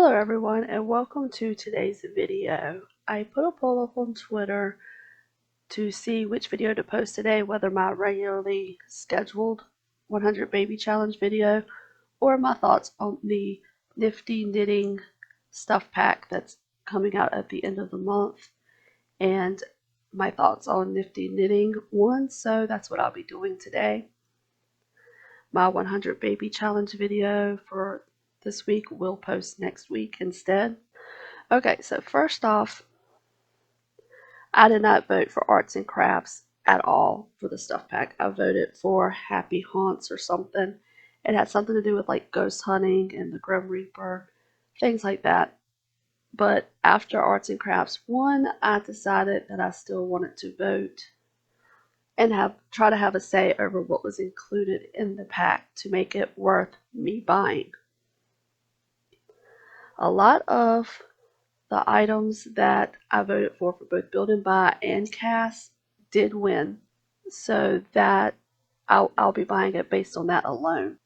Hello everyone and welcome to today's video. I put a poll up on Twitter to see which video to post today, whether my regularly scheduled 100 baby challenge video or my thoughts on the Nifty Knitting stuff pack that's coming out at the end of the month and my thoughts on Nifty Knitting one, so that's what I'll be doing today. My 100 baby challenge video for this week will post next week instead. Okay, so first off, I did not vote for arts and crafts at all for the stuff pack. I voted for Happy Haunts or something. It had something to do with like ghost hunting and the Grim Reaper, things like that. But after arts and crafts won, I decided that I still wanted to vote and try to have a say over what was included in the pack to make it worth me buying. A lot of the items that I voted for both Build and Buy and CAS did win, so that I'll be buying it based on that alone.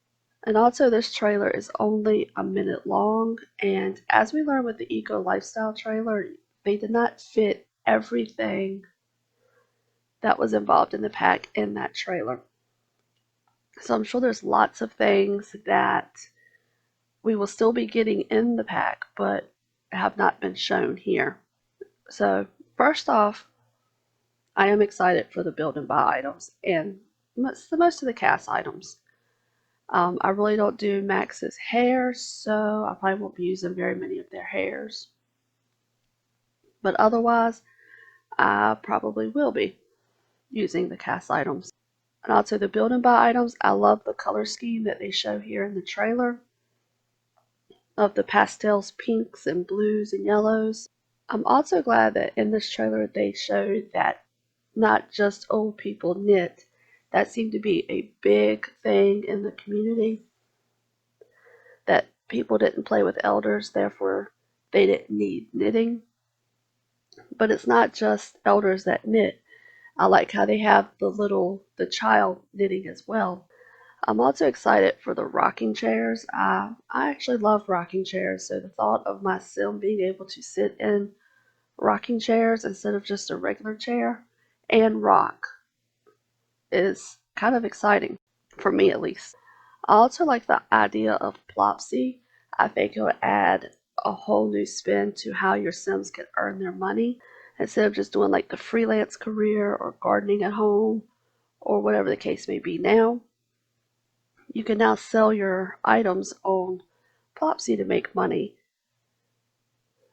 And also this trailer is only a minute long, and as we learned with the Eco Lifestyle trailer, they did not fit everything that was involved in the pack in that trailer. So I'm sure there's lots of things that we will still be getting in the pack, but have not been shown here. So first off, I am excited for the Build and Buy items and most of the CAS items. I really don't do Max's hair, so I probably won't be using very many of their hairs. But otherwise, I probably will be using the CAS items. And also the Build and Buy items, I love the color scheme that they show here in the trailer of the pastels, pinks and blues and yellows. I'm also glad that in this trailer they showed that not just old people knit. That seemed to be a big thing in the community, that people didn't play with elders, therefore they didn't need knitting. But it's not just elders that knit. I like how they have the child knitting as well. I'm also excited for the rocking chairs. I actually love rocking chairs, so the thought of my sim being able to sit in rocking chairs instead of just a regular chair and rock is kind of exciting, for me at least. I also like the idea of Plopsy. I think it would add a whole new spin to how your Sims can earn their money instead of just doing like the freelance career or gardening at home or whatever the case may be now. You can now sell your items on Plopsy to make money.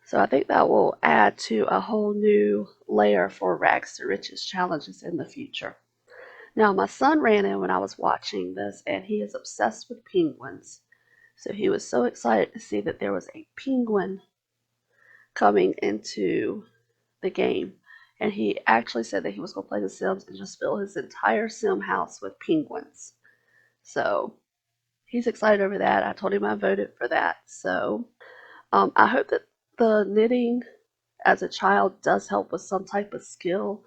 So I think that will add to a whole new layer for Rags to Riches challenges in the future. Now, my son ran in when I was watching this, and he is obsessed with penguins. So he was so excited to see that there was a penguin coming into the game. And he actually said that he was going to play The Sims and just fill his entire Sim house with penguins. So he's excited over that. I told him I voted for that. So I hope that the knitting as a child does help with some type of skill,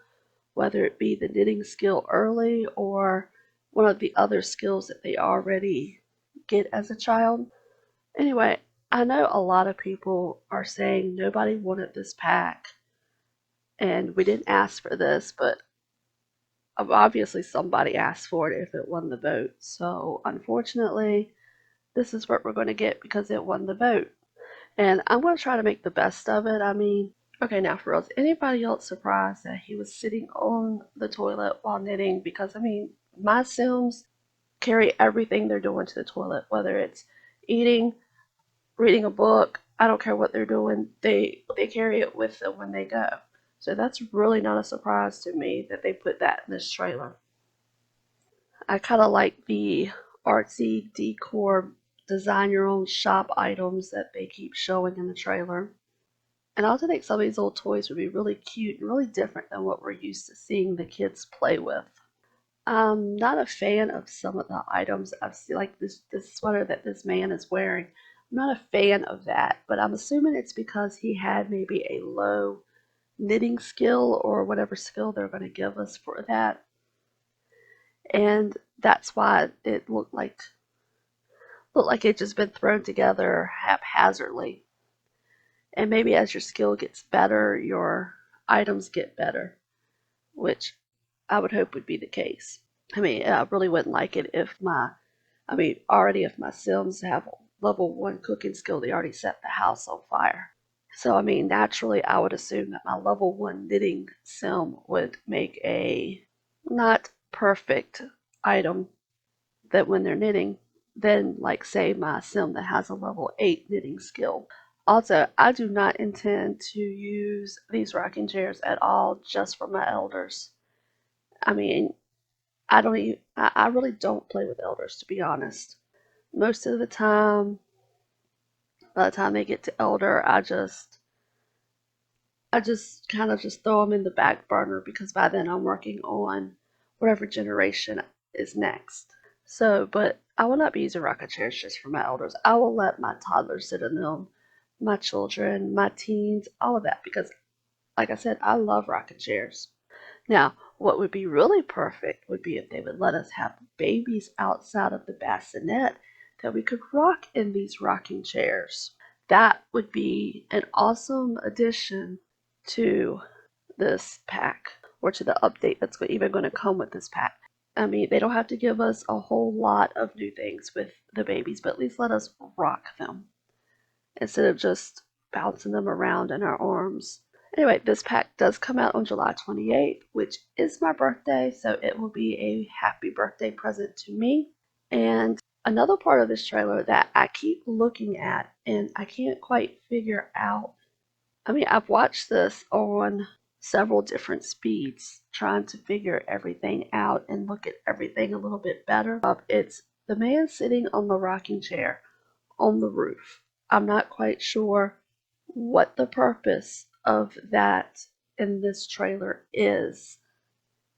whether it be the knitting skill early or one of the other skills that they already get as a child. Anyway, I know a lot of people are saying nobody wanted this pack and we didn't ask for this, but obviously somebody asked for it if it won the vote. So unfortunately, this is what we're going to get because it won the vote. And I'm going to try to make the best of it. I mean, okay, now for real, is anybody else surprised that he was sitting on the toilet while knitting? Because, I mean, my Sims carry everything they're doing to the toilet, whether it's eating, reading a book, I don't care what they're doing, they carry it with them when they go. So that's really not a surprise to me that they put that in this trailer. I kind of like the artsy decor, design your own shop items that they keep showing in the trailer. And I also think some of these old toys would be really cute and really different than what we're used to seeing the kids play with. I'm not a fan of some of the items I've seen, like this sweater that this man is wearing. I'm not a fan of that, but I'm assuming it's because he had maybe a low knitting skill or whatever skill they're going to give us for that. And that's why it looked like it just been thrown together haphazardly. And maybe as your skill gets better, your items get better, which I would hope would be the case. I mean, I really wouldn't like it if already if my Sims have level 1 cooking skill, they already set the house on fire. So, I mean, naturally, I would assume that my level 1 knitting sim would make a not perfect item that when they're knitting, then, like, say, my sim that has a level 8 knitting skill. Also, I do not intend to use these rocking chairs at all just for my elders. I mean, I really don't play with elders, to be honest. Most of the time, by the time they get to elder, I just kind of just throw them in the back burner because by then I'm working on whatever generation is next. So, but I will not be using rocket chairs just for my elders. I will let my toddlers sit in them, my children, my teens, all of that because, like I said, I love rocket chairs. Now, what would be really perfect would be if they would let us have babies outside of the bassinet that we could rock in these rocking chairs. That would be an awesome addition to this pack or to the update that's even going to come with this pack. I mean, they don't have to give us a whole lot of new things with the babies, but at least let us rock them instead of just bouncing them around in our arms. Anyway, this pack does come out on July 28th, which is my birthday, so it will be a happy birthday present to me. And another part of this trailer that I keep looking at and I can't quite figure out. I mean, I've watched this on several different speeds, trying to figure everything out and look at everything a little bit better. It's the man sitting on the rocking chair on the roof. I'm not quite sure what the purpose of that in this trailer is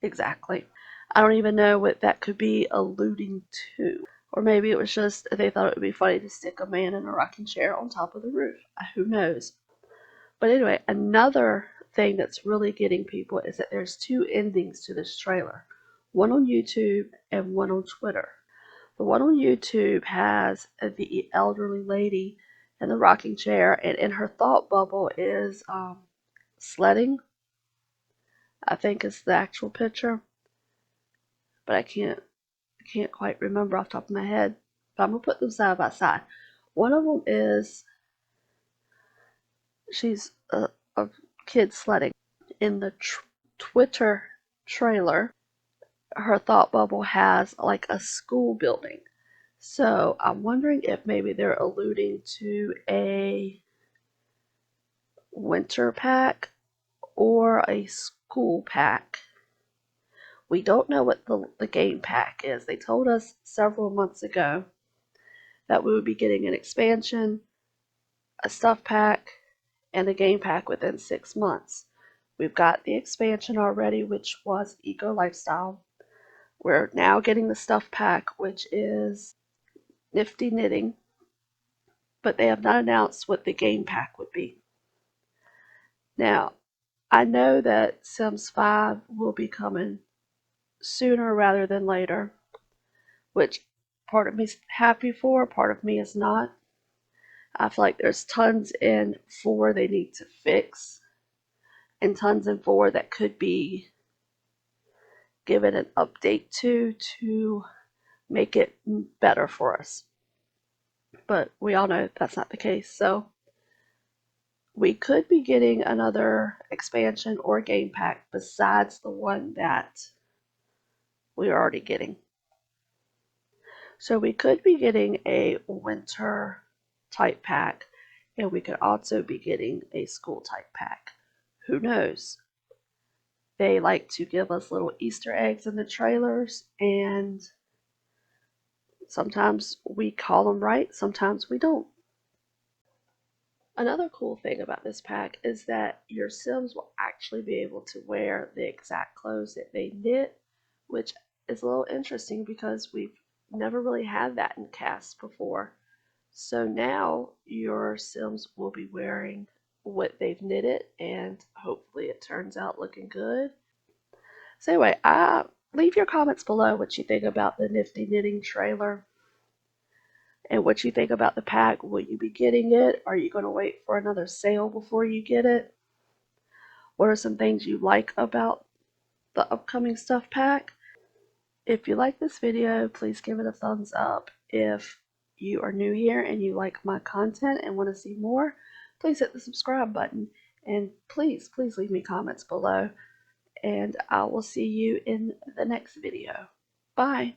exactly. I don't even know what that could be alluding to. Or maybe it was just they thought it would be funny to stick a man in a rocking chair on top of the roof. Who knows? But anyway, another thing that's really getting people is that there's two endings to this trailer. One on YouTube and one on Twitter. The one on YouTube has the elderly lady in the rocking chair, and in her thought bubble is sledding, I think is the actual picture. But I can't quite remember off the top of my head. But I'm gonna put them side by side. One of them is she's a kid sledding. In the Twitter trailer, her thought bubble has like a school building. So I'm wondering if maybe they're alluding to a winter pack or a school pack. We don't know what the game pack is. They told us several months ago that we would be getting an expansion, a stuff pack, and a game pack within 6 months. We've got the expansion already, which was Eco Lifestyle. We're now getting the stuff pack, which is Nifty Knitting, but they have not announced what the game pack would be. Now, I know that Sims 5 will be coming sooner rather than later, which part of me is happy for, part of me is not. I feel like there's tons in 4 they need to fix, and tons in 4 that could be given an update to make it better for us. But we all know that's not the case, so we could be getting another expansion or game pack besides the one that we are already getting. So we could be getting a winter type pack, and we could also be getting a school type pack. Who knows? They like to give us little Easter eggs in the trailers, and sometimes we call them right, sometimes we don't. Another cool thing about this pack is that your Sims will actually be able to wear the exact clothes that they knit, which is a little interesting because we've never really had that in CAS before. So now your Sims will be wearing what they've knitted, and hopefully it turns out looking good. So anyway, leave your comments below what you think about the Nifty Knitting trailer. and what you think about the pack. Will you be getting it? Are you going to wait for another sale before you get it? What are some things you like about the upcoming stuff pack? If you like this video, please give it a thumbs up. If you are new here and you like my content and want to see more, please hit the subscribe button. And please leave me comments below. And I will see you in the next video. Bye.